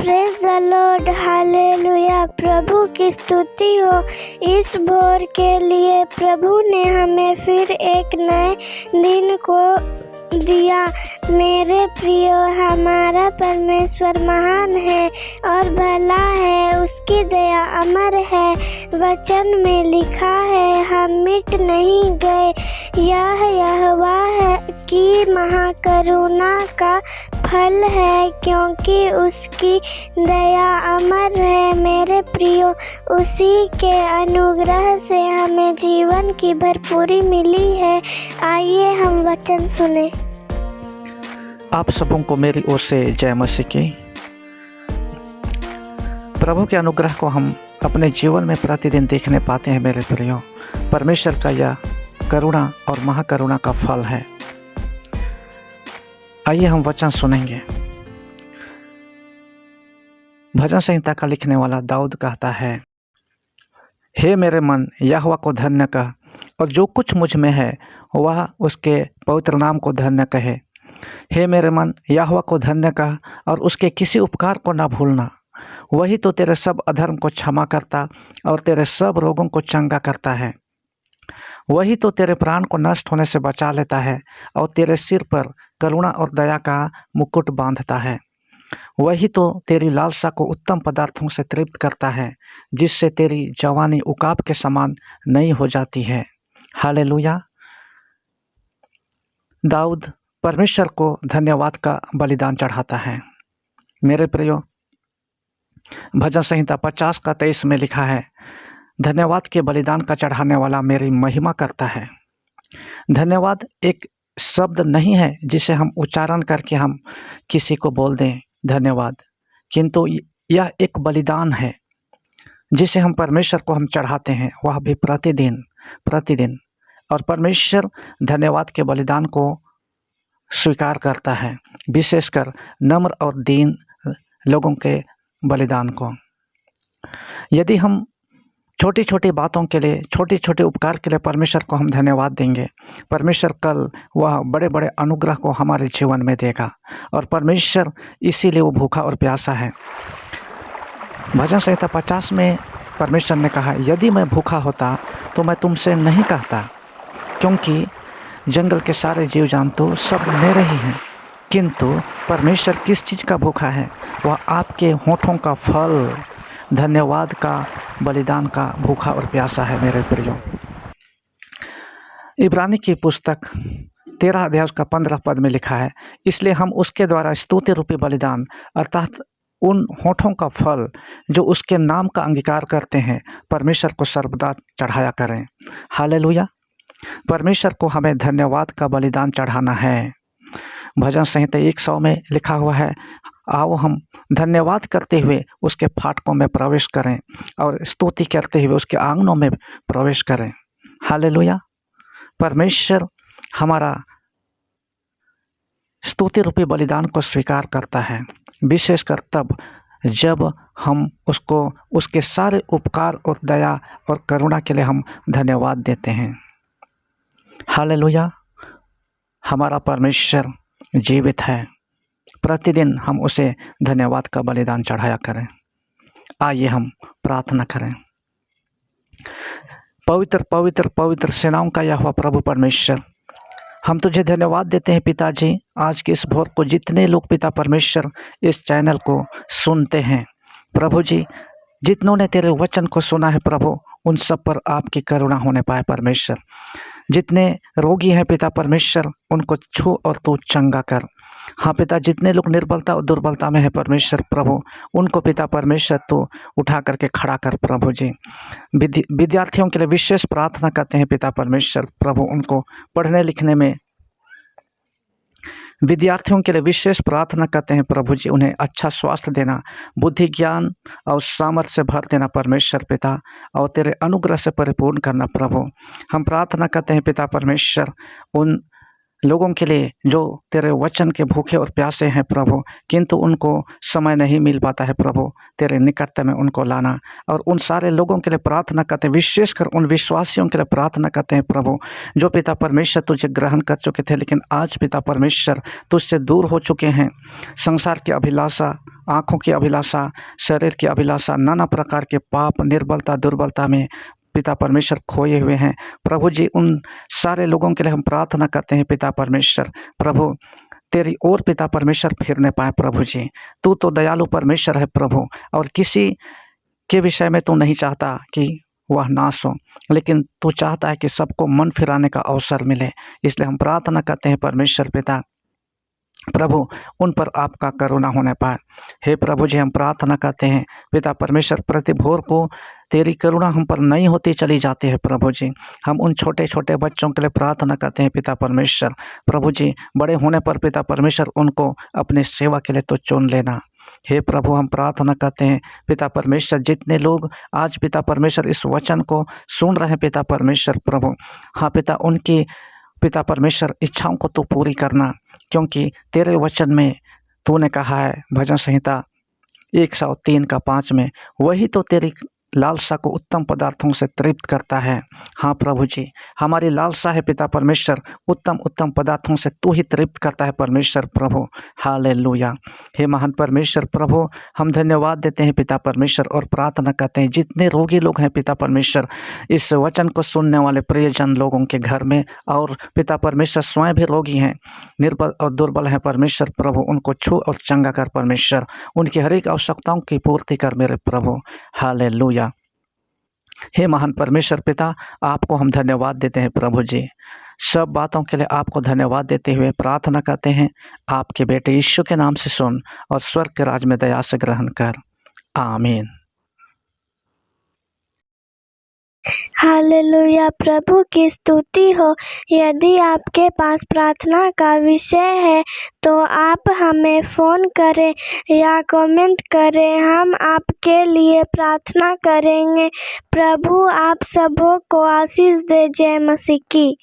Praise the Lord, hallelujah. प्रभु की स्तुति हो इस भोर के लिए। प्रभु ने हमें फिर एक नए दिन को दिया। मेरे प्रियो, हमारा परमेश्वर महान है और भला है, उसकी दया अमर है। वचन में लिखा है, हम मिट नहीं गए। यह यहोवा की महाकरुणा का फल है, क्योंकि उसकी दया अमर है। मेरे प्रियो, उसी के अनुग्रह से हमें जीवन की भरपूरी मिली है। आइए हम वचन सुने। आप सबों को मेरी ओर से जय मसीह की। प्रभु के अनुग्रह को हम अपने जीवन में प्रतिदिन देखने पाते हैं। मेरे प्रियो, परमेश्वर का यह करुणा और महाकरुणा का फल है। आइए हम वचन सुनेंगे। भजन संहिता का लिखने वाला दाऊद कहता है, हे मेरे मन, यहोवा को धन्य कह, और जो कुछ मुझ में है वह उसके पवित्र नाम को धन्य कहे। हे मेरे मन, यहोवा को धन्य कह और उसके किसी उपकार को न भूलना। वही तो तेरे सब अधर्म को क्षमा करता और तेरे सब रोगों को चंगा करता है। वही तो तेरे प्राण को नष्ट होने से बचा लेता है और तेरे सिर पर करुणा और दया का मुकुट बांधता है। वही तो तेरी लालसा को उत्तम पदार्थों से तृप्त करता है, जिससे तेरी जवानी उकाब के समान नई हो जाती है। हालेलुया। दाऊद परमेश्वर को धन्यवाद का बलिदान चढ़ाता है। मेरे प्रियो, भजन संहिता 50 का 23 में लिखा है, धन्यवाद के बलिदान का चढ़ाने वाला मेरी महिमा करता है। धन्यवाद एक शब्द नहीं है जिसे हम उच्चारण करके हम किसी को बोल दें धन्यवाद, किंतु यह एक बलिदान है जिसे हम परमेश्वर को हम चढ़ाते हैं, वह भी प्रतिदिन। और परमेश्वर धन्यवाद के बलिदान को स्वीकार करता है, विशेषकर नम्र और दीन लोगों के बलिदान को। यदि हम छोटी छोटी बातों के लिए, छोटे छोटे उपकार के लिए परमेश्वर को हम धन्यवाद देंगे, परमेश्वर कल वह बड़े बड़े अनुग्रह को हमारे जीवन में देगा। और परमेश्वर इसीलिए वो भूखा और प्यासा है। भजन संहिता 50 में परमेश्वर ने कहा, यदि मैं भूखा होता तो मैं तुमसे नहीं कहता, क्योंकि जंगल के सारे जीव जंतु सब मेरे ही हैं। किंतु परमेश्वर किस चीज़ का भूखा है? वह आपके होठों का फल, धन्यवाद का बलिदान का भूखा और प्यासा है। मेरे प्रियो, इब्रानी की पुस्तक 13 अध्याय उसका 15 पद में लिखा है, इसलिए हम उसके द्वारा स्तुति रूपी बलिदान अर्थात उन होठों का फल जो उसके नाम का अंगीकार करते हैं, परमेश्वर को सर्वदा चढ़ाया करें। हालेलुया। परमेश्वर को हमें धन्यवाद का बलिदान चढ़ाना है। भजन संहिता 100 में लिखा हुआ है, आओ हम धन्यवाद करते हुए उसके फाटकों में प्रवेश करें और स्तुति करते हुए उसके आंगनों में प्रवेश करें। हालेलुया। परमेश्वर हमारा स्तुति रूपी बलिदान को स्वीकार करता है, विशेषकर तब जब हम उसको उसके सारे उपकार और दया और करुणा के लिए हम धन्यवाद देते हैं। हालेलुया। हमारा परमेश्वर जीवित है। प्रतिदिन हम उसे धन्यवाद का बलिदान चढ़ाया करें। आइए हम प्रार्थना करें। पवित्र पवित्र पवित्र सेनाओं का यहोवा प्रभु परमेश्वर, हम तुझे धन्यवाद देते हैं पिताजी, आज के इस भोर को जितने लोग पिता परमेश्वर इस चैनल को सुनते हैं, प्रभु जी, जितनों ने तेरे वचन को सुना है प्रभु, उन सब पर आपकी करुणा होने पाए परमेश्वर। जितने रोगी हैं पिता परमेश्वर, उनको छू और तू चंगा कर। हाँ पिता, जितने लोग निर्बलता और दुर्बलता में है परमेश्वर प्रभु, उनको पिता परमेश्वर तू उठा करके खड़ा कर प्रभु जी। विद्यार्थियों के लिए विशेष प्रार्थना करते हैं पिता परमेश्वर प्रभु, उनको पढ़ने लिखने में विद्यार्थियों के लिए विशेष प्रार्थना करते हैं प्रभु जी, उन्हें अच्छा स्वास्थ्य देना, बुद्धि ज्ञान और सामर्थ्य से भर देना परमेश्वर पिता, और तेरे अनुग्रह से परिपूर्ण करना प्रभु। हम प्रार्थना करते हैं पिता परमेश्वर, उन लोगों के लिए जो तेरे वचन के भूखे और प्यासे हैं प्रभु, किंतु उनको समय नहीं मिल पाता है प्रभु, तेरे निकटता में उनको लाना। और उन सारे लोगों के लिए प्रार्थना करते हैं, विशेषकर उन विश्वासियों के लिए प्रार्थना करते हैं प्रभु, जो पिता परमेश्वर तुझे ग्रहण कर चुके थे, लेकिन आज पिता परमेश्वर तुझसे दूर हो चुके हैं। संसार की अभिलाषा, आँखों की अभिलाषा, शरीर की अभिलाषा, नाना प्रकार के पाप, निर्बलता, दुर्बलता में पिता परमेश्वर खोए हुए हैं प्रभु जी। उन सारे लोगों के लिए हम प्रार्थना करते हैं पिता परमेश्वर, प्रभु तेरी ओर पिता परमेश्वर फिरने पाए प्रभु जी। तू तो दयालु परमेश्वर है प्रभु, और किसी के विषय में तू नहीं चाहता कि वह नाश हो, लेकिन तू चाहता है कि सबको मन फिराने का अवसर मिले। इसलिए हम प्रार्थना करते हैं परमेश्वर पिता, प्रभु उन पर आपका करुणा होने पाए। हे प्रभु जी, हम प्रार्थना करते हैं पिता परमेश्वर, प्रति भोर को तेरी करुणा हम पर नहीं होती चली जाती है प्रभु जी। हम उन छोटे छोटे बच्चों के लिए प्रार्थना करते हैं पिता परमेश्वर, प्रभु जी बड़े होने पर पिता परमेश्वर उनको अपने सेवा के लिए तो चुन लेना। हे प्रभु, हम प्रार्थना करते हैं पिता परमेश्वर, जितने लोग आज पिता परमेश्वर इस वचन को सुन रहे हैं पिता परमेश्वर प्रभु, हाँ पिता, उनकी पिता परमेश्वर इच्छाओं को तो पूरी करना, क्योंकि तेरे वचन में तूने कहा है भजन संहिता 103:5 में, वही तो तेरी लालसा को उत्तम पदार्थों से तृप्त करता है। हाँ प्रभु जी, हमारी लालसा है पिता परमेश्वर, उत्तम उत्तम पदार्थों से तू ही तृप्त करता है परमेश्वर प्रभु। हालेलुया। हे महान परमेश्वर प्रभु, हम धन्यवाद देते हैं पिता परमेश्वर और प्रार्थना करते हैं जितने रोगी लोग हैं पिता परमेश्वर, इस वचन को सुनने वाले प्रियजन लोगों के घर में, और पिता परमेश्वर स्वयं भी रोगी हैं, निर्बल और दुर्बल हैं परमेश्वर प्रभु, उनको छू और चंगा कर परमेश्वर, उनकी हर एक आवश्यकताओं की पूर्ति कर मेरे प्रभु। हालेलुया। हे महान परमेश्वर पिता, आपको हम धन्यवाद देते हैं प्रभु जी। सब बातों के लिए आपको धन्यवाद देते हुए प्रार्थना करते हैं आपके बेटे यीशु के नाम से सुन और स्वर्ग के राज में दया से ग्रहण कर। आमीन। हालेलुया, प्रभु की स्तुति हो। यदि आपके पास प्रार्थना का विषय है तो आप हमें फ़ोन करें या कमेंट करें, हम आपके लिए प्रार्थना करेंगे। प्रभु आप सबों को आशीष दे। जय मसीह की।